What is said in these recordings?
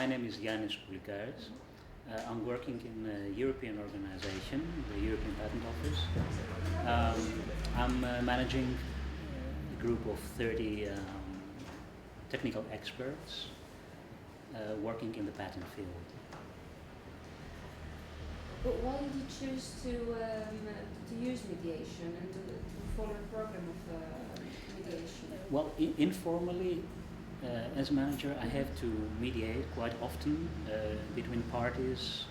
My name is Yannis Skoulikaris. I'm working in a European organization, the European Patent Office. I'm managing a group of 30 technical experts working in the patent field. But why did you choose to use mediation and to follow a program of mediation? Well, informally, as a manager, I have to mediate quite often between parties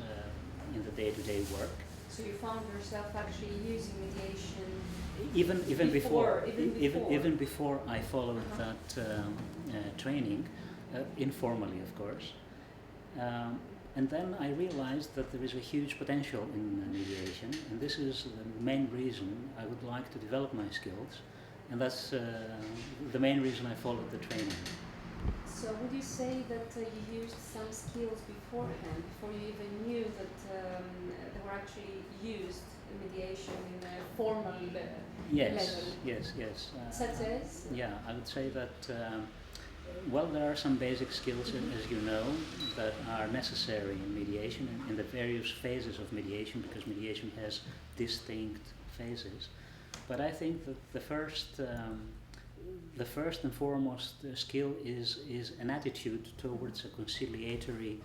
in the day-to-day work. So you found yourself actually using mediation even before I followed that training, informally, of course. And then I realized that there is a huge potential in mediation, and this is the main reason I would like to develop my skills, and that's the main reason I followed the training. So would you say that you used some skills beforehand, before you even knew that they were actually used in mediation in a formal level? Yes. Such as? Yeah, I would say that, well, there are some basic skills, as you know, that are necessary in mediation, in the various phases of mediation, because mediation has distinct phases. But I think that the first and foremost skill is an attitude towards a conciliatory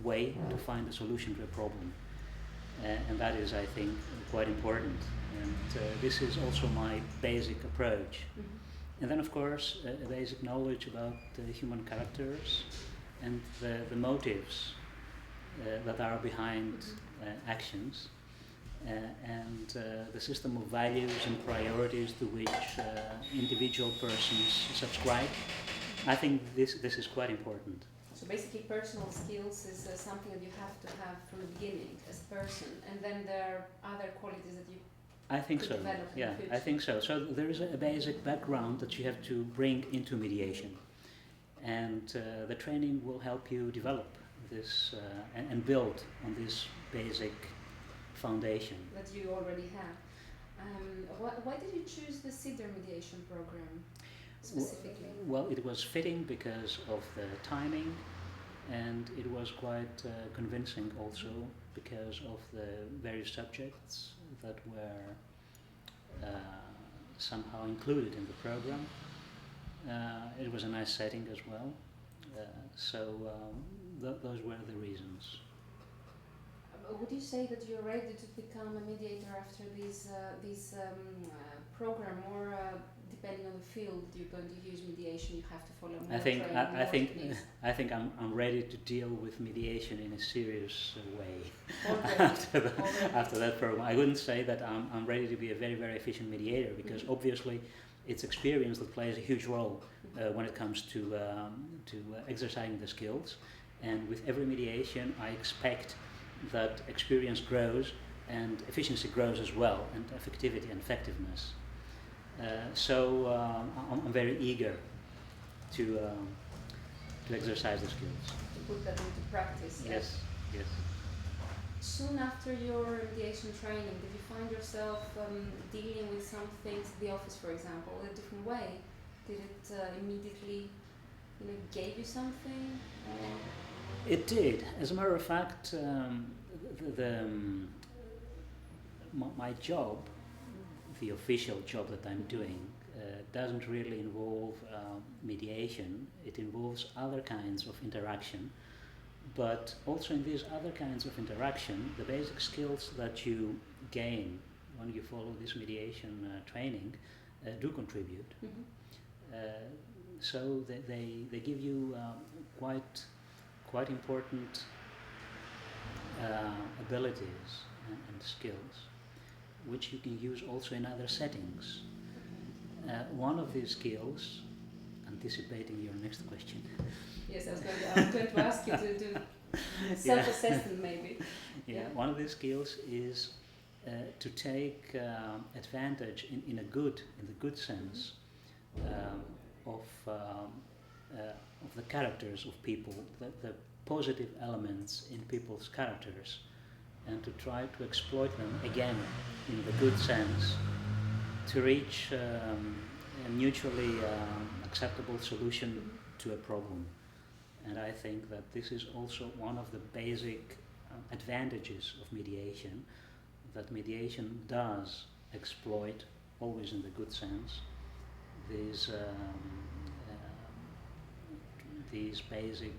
way to find a solution to a problem. And that is, I think, quite important. And this is also my basic approach. And then, of course, a basic knowledge about human characters and the motives that are behind actions. And the system of values and priorities to which individual persons subscribe. I think this is quite important. So basically personal skills is something that you have to have from the beginning as a person, and then there are other qualities that you develop in the future. I think so. So there is a basic background that you have to bring into mediation, and the training will help you develop this and build on this basic foundation that you already have. Why did you choose the CEDAR mediation program specifically? Well, it was fitting because of the timing, and it was quite convincing also because of the various subjects that were somehow included in the program. It was a nice setting as well, those were the reasons. Would you say that you're ready to become a mediator after this program, or depending on the field you're going to use mediation, you have to follow more training? I think I'm ready to deal with mediation in a serious way after that program. I wouldn't say that I'm ready to be a very, very efficient mediator, because obviously it's experience that plays a huge role when it comes to exercising the skills. And with every mediation, I expect that experience grows and efficiency grows as well, and effectivity and effectiveness. I'm very eager to exercise the skills. To put that into practice. Yes. Soon after your mediation training, did you find yourself dealing with some things at the office, for example, in a different way? Did it immediately, gave you something? It did. As a matter of fact, my job, the official job that I'm doing, doesn't really involve mediation. It involves other kinds of interaction. But also in these other kinds of interaction, the basic skills that you gain when you follow this mediation training do contribute. So they give you quite important abilities and skills, which you can use also in other settings. One of these skills, anticipating your next question. Yes, I was going to ask you to do self-assessment maybe. One of these skills is to take advantage in the good sense of the characters of people, the positive elements in people's characters, and to try to exploit them again in the good sense to reach a mutually acceptable solution to a problem. And I think that this is also one of the basic advantages of mediation, that mediation does exploit, always in the good sense, these basic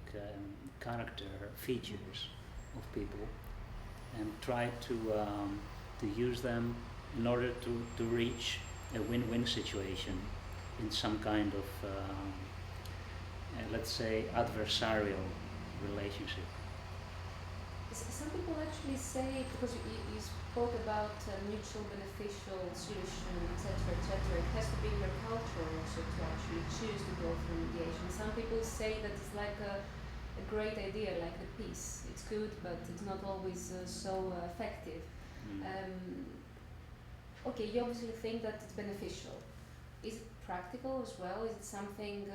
character features of people, and try to use them in order to reach a win-win situation in some kind of let's say adversarial relationship. Some people actually say, because you spoke about mutual beneficial solution, etc., it has to be in your culture also to actually choose to go through mediation. Some people say that it's like a great idea, like the peace. It's good, but it's not always so effective. Okay, you obviously think that it's beneficial. Is it practical as well? Is it something,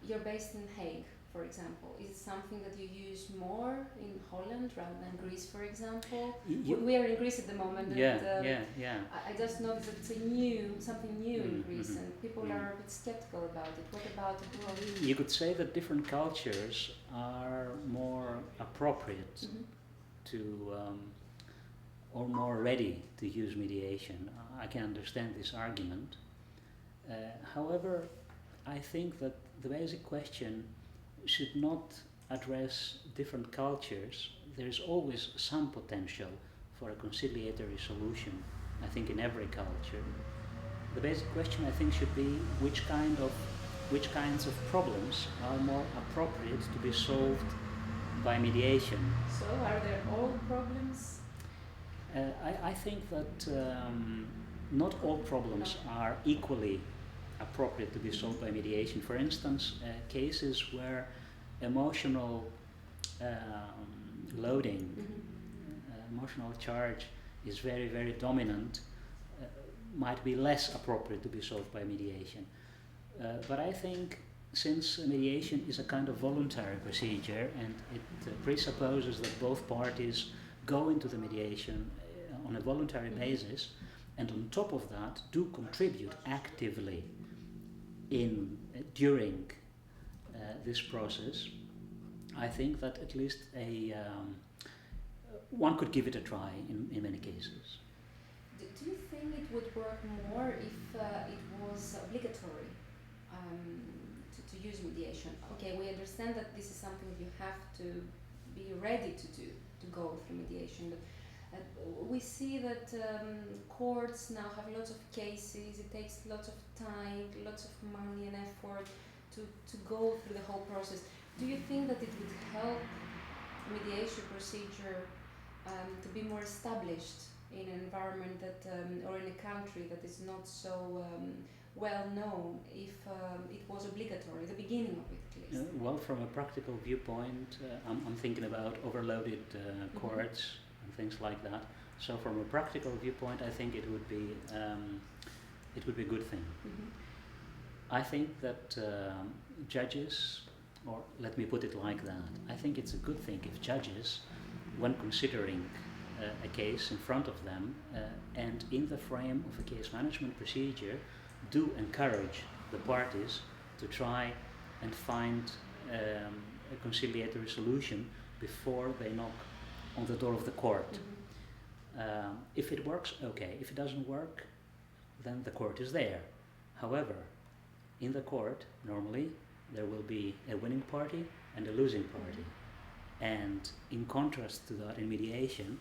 you're based in Hague, for example, is it something that you use more in Holland rather than Greece, for example? We are in Greece at the moment, and I just noticed that it's something new in Greece, and people are a bit skeptical about it. What about abroad? You could say that different cultures are more appropriate to or more ready to use mediation. I can understand this argument. However, I think that the basic question should not address different cultures. There is always some potential for a conciliatory solution, I think, in every culture. The basic question, I think, should be which kinds of problems are more appropriate to be solved by mediation. So, are there all problems? I think that not all problems are equally appropriate to be solved by mediation. For instance, cases where emotional loading, emotional charge is very, very dominant, might be less appropriate to be solved by mediation. But I think since mediation is a kind of voluntary procedure, and it presupposes that both parties go into the mediation on a voluntary basis, and on top of that do contribute actively during this process, I think that at least one could give it a try in many cases. Do you think it would work more if it was obligatory to use mediation? Okay, we understand that this is something you have to be ready to do, to go through mediation, but we see that courts now have lots of cases, it takes lots of time, lots of money and effort to go through the whole process. Do you think that it would help mediation procedure to be more established in an environment that, or in a country that is not so well known, if it was obligatory, the beginning of it at least? Well, from a practical viewpoint, I'm thinking about overloaded courts and things like that. So from a practical viewpoint, I think it would be a good thing. I think that judges, or let me put it like that, I think it's a good thing if judges, when considering a case in front of them and in the frame of a case management procedure, do encourage the parties to try and find a conciliatory solution before they knock on the door of the court. If it works, okay. If it doesn't work, then the court is there. However, in the court, normally, there will be a winning party and a losing party. And in contrast to that, in mediation,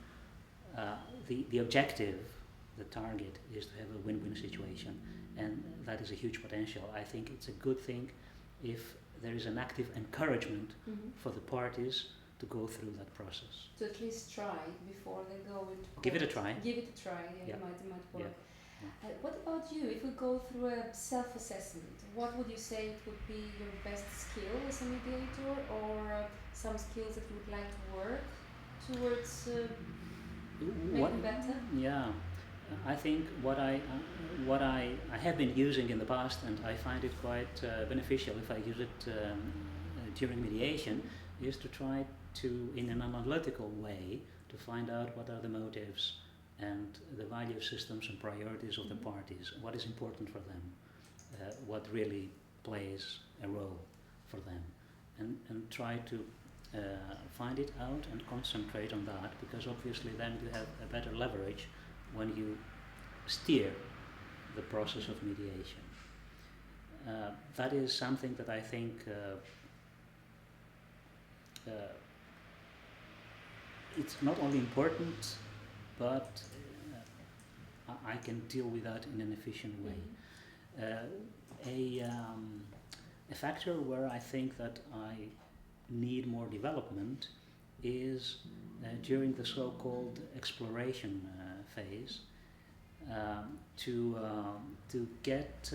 the objective, the target, is to have a win-win situation. And that is a huge potential. I think it's a good thing if there is an active encouragement for the parties to go through that process. To at least try before they go into court. Give it a try. Give it a try, yeah. It might work. Yeah. What about you? If we go through a self-assessment, what would you say would be your best skill as a mediator, or some skills that you would like to work towards making better? Yeah, I think what I have been using in the past, and I find it quite beneficial if I use it during mediation, is to try to, in an analytical way, to find out what are the motives and the value systems and priorities of the parties, what is important for them, what really plays a role for them. and try to find it out and concentrate on that, because obviously then you have a better leverage when you steer the process of mediation. That is something that I think it's not only important, but I can deal with that in an efficient way. A factor where I think that I need more development is during the so-called exploration phase, to get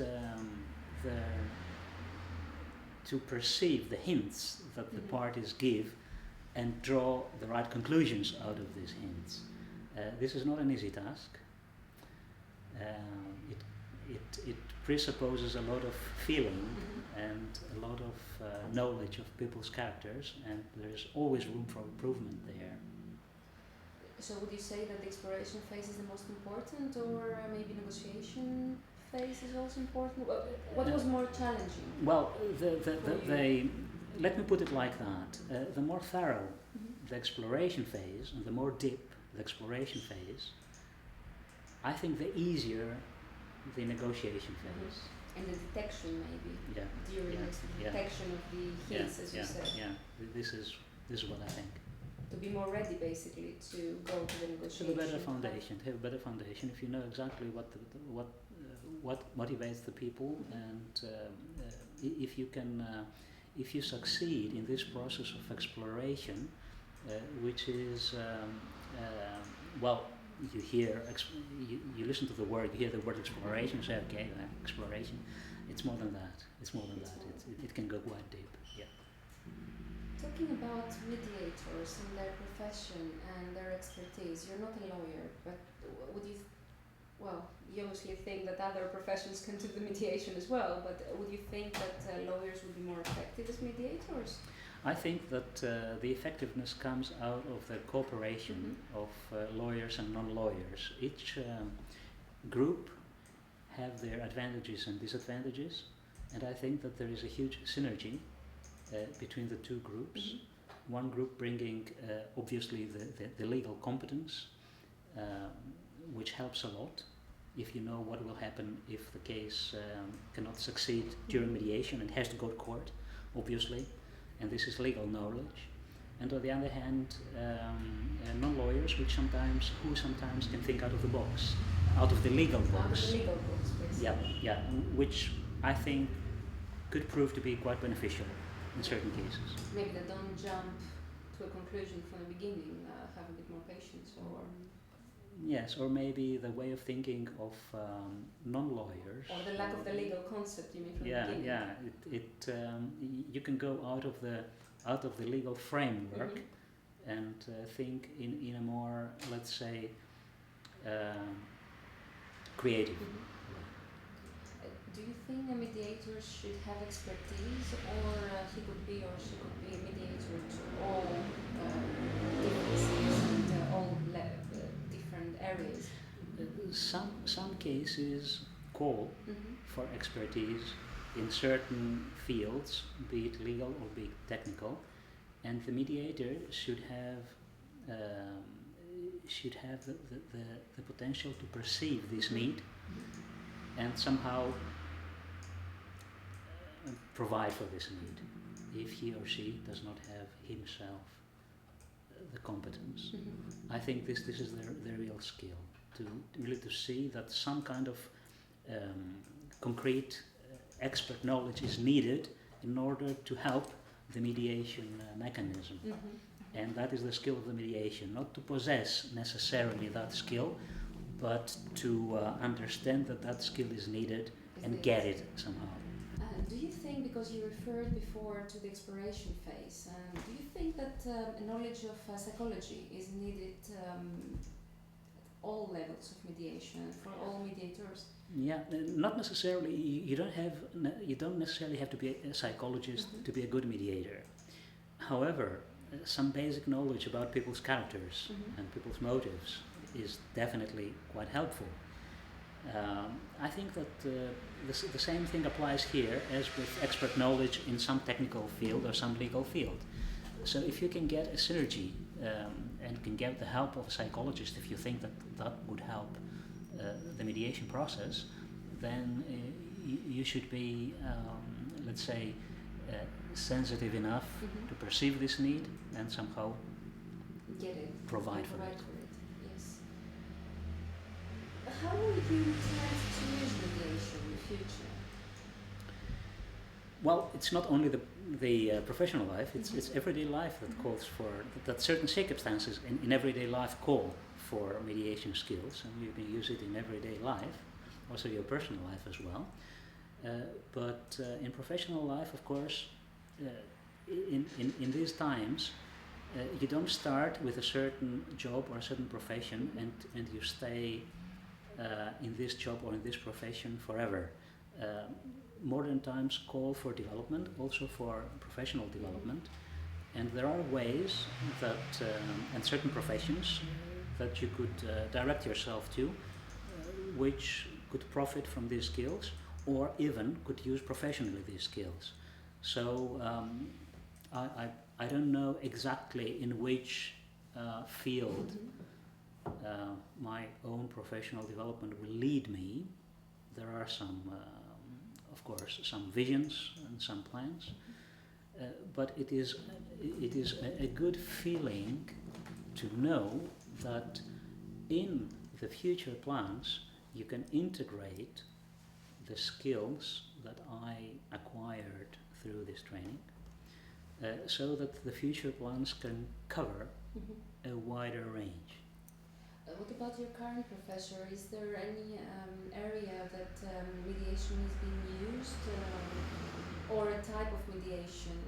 to perceive the hints that the parties give and draw the right conclusions out of these hints. This is not an easy task. It presupposes a lot of feeling and a lot of knowledge of people's characters, and there's always room for improvement there. So would you say that the exploration phase is the most important, or maybe negotiation phase is also important? What was more challenging? Well, let me put it like that. The more thorough the exploration phase, and the more deep the exploration phase, I think the easier the negotiation phase. And the detection, maybe. Yeah. During the detection of the hints, as you said. Yeah. This is what I think. To be more ready, basically, to go to the negotiation. To have a better foundation. If you know exactly what motivates the people, and if you can, if you succeed in this process of exploration, which is well, you listen to the word, you hear the word exploration, you say, okay, exploration. It's more than that. It can go quite deep. Yeah. Talking about mediators and their profession and their expertise, you're not a lawyer, but would you, you obviously think that other professions can do the mediation as well, but would you think that lawyers would be more effective as mediators? I think that the effectiveness comes out of the cooperation of lawyers and non-lawyers. Each group have their advantages and disadvantages, and I think that there is a huge synergy between the two groups. One group bringing obviously the legal competence, which helps a lot if you know what will happen if the case cannot succeed during mediation and has to go to court, obviously. And this is legal knowledge. And on the other hand, non-lawyers, who sometimes can think out of the box, out of the legal box. Out of the legal box, basically. Yeah, which I think could prove to be quite beneficial in certain cases. Maybe they don't jump to a conclusion from the beginning, have a bit more patience, or... Yes, or maybe the way of thinking of non-lawyers. Or the lack of the legal concept, you mean, from the beginning. You can go out of the legal framework and think in a more, let's say, creative. Do you think a mediator should have expertise, or he could be or she could be a mediator to all differences and all different areas? Some cases call for expertise in certain fields, be it legal or be it technical, and the mediator should have the potential to perceive this need and somehow provide for this need if he or she does not have himself the competence. I think this is the real skill, to really to see that some kind of concrete expert knowledge is needed in order to help the mediation mechanism. And that is the skill of the mediation, not to possess necessarily that skill, but to understand that skill is needed and get it somehow. Do you think, because you referred before to the exploration phase, do you think that a knowledge of psychology is needed at all levels of mediation for all mediators? Yeah, not necessarily. You don't necessarily have to be a psychologist to be a good mediator. However, some basic knowledge about people's characters and people's motives is definitely quite helpful. I think that the same thing applies here as with expert knowledge in some technical field or some legal field. So if you can get a synergy and can get the help of a psychologist, if you think that that would help the mediation process, then you should be, let's say, sensitive enough to perceive this need and somehow get it. Provide for it. Yes. How will you try to use mediation in the future? Well, it's not only the professional life, it's everyday life that calls for, that certain circumstances in everyday life call for mediation skills, and you can use it in everyday life, also your personal life as well. But in professional life, of course, in these times, you don't start with a certain job or a certain profession and you stay in this job or in this profession forever. Modern times call for development, also for professional development, and there are ways that, and certain professions that you could direct yourself to, which could profit from these skills or even could use professionally these skills. So I don't know exactly in which field my own professional development will lead me. There are some, of course, some visions and some plans, but it is a good feeling to know that in the future plans you can integrate the skills that I acquired through this training, so that the future plans can cover a wider range. What about your current professor? Is there any area that mediation is being used, or a type of mediation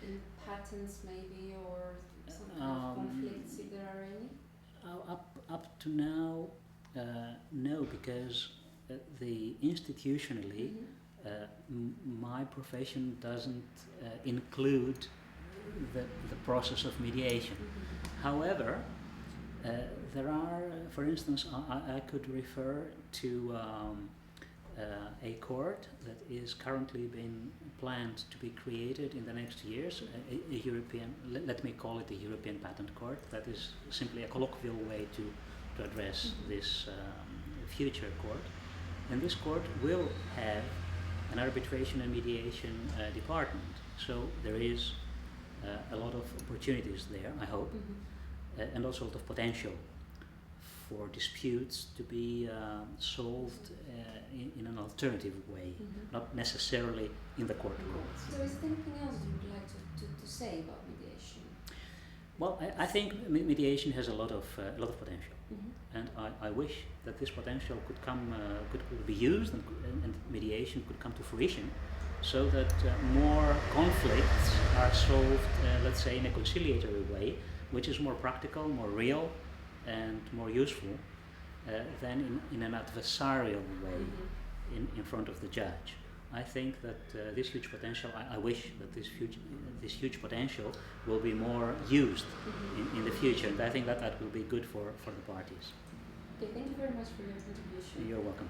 in patents maybe, or some kind of conflicts, if there are any? Up to now, no, because the institutionally my profession doesn't include the process of mediation. However, there are, for instance, I could refer to a court that is currently being planned to be created in the next years, a European, let me call it a European Patent Court. That is simply a colloquial way to address this future court. And this court will have an arbitration and mediation department. So there is a lot of opportunities there, I hope, and also a lot of potential for disputes to be solved in an alternative way, not necessarily in the courtroom. So is there anything else you would like to say about mediation? Well, I think mediation has a lot of potential, and I wish that this potential could come, could be used, and mediation could come to fruition, so that more conflicts are solved, let's say, in a conciliatory way, which is more practical, more real, and more useful than in an adversarial way in front of the judge. I think that this huge potential, I wish that this huge potential will be more used in the future, and I think that will be good for the parties. Okay, thank you very much for your contribution. You're welcome.